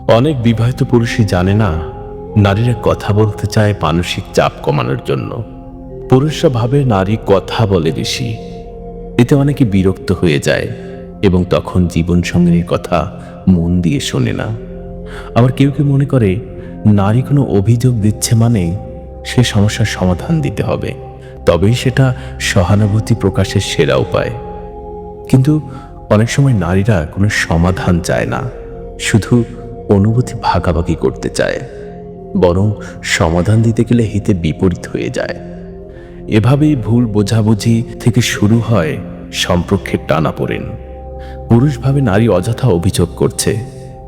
অনেক বিবাহিত পুরুষই জানে না নারীরা কথা বলতে চায় মানসিক চাপ কমানোর জন্য। পুরুষরা ভাবে নারী কথা বলে বেশি, এতে অনেকে বিরক্ত হয়ে যায় এবং তখন জীবন সঙ্গীর কথা মন দিয়ে শোনে না। আবার কেউ কেউ মনে করে নারী কোনো অভিযোগ দিচ্ছে মানে সে সমস্যার সমাধান দিতে হবে, তবেই সেটা সহানুভূতি প্রকাশের সেরা উপায়। কিন্তু অনেক সময় নারীরা কোনো সমাধান চায় না, শুধু অনুভূতি ভাগাভাগি করতে চায়, বরং সমাধান দিতে গেলে হিতে বিপরীত হয়ে যায়। এভাবেই ভুল বোঝাবুঝি থেকে শুরু হয় সম্পর্কের টানাপোড়েন। পুরুষ ভাবে নারী অযথা অভিযোগ করছে,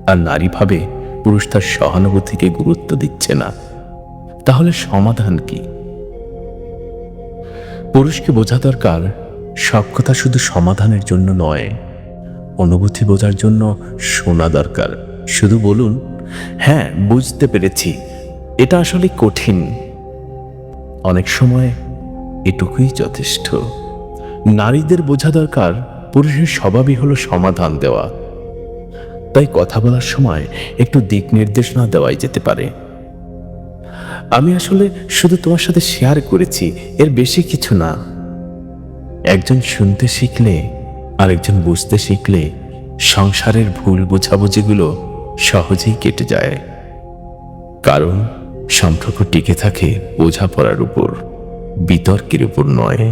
আর নারী ভাবে পুরুষ তার সহানুভূতিকে গুরুত্ব দিচ্ছে না। তাহলে সমাধান কি? পুরুষকে বোঝা দরকার সব কথা শুধু সমাধানের জন্য নয়, অনুভূতি বোঝার জন্য শোনা দরকার। শুধু বলুন, হ্যাঁ বুঝতে পেরেছি, এটা আসলে কঠিন। অনেক সময় এটুকুই যথেষ্ট। নারীদের বোঝা দরকার পুরুষের স্বভাবই হলো সমাধান দেওয়া, তাই কথা বলার সময় একটু দিক নির্দেশনা দেওয়াই যেতে পারে। আমি আসলে শুধু তোমার সাথে শেয়ার করেছি, এর বেশি কিছু না। একজন শুনতে শিখলে আরেকজন বুঝতে শিখলে সংসারের ভুল বোঝাবুঝিগুলো সহজেই কেটে যায়। কারণ সম্পর্ক টিকে থাকে বোঝাপড়ার উপর, বিতর্কের উপর নয়।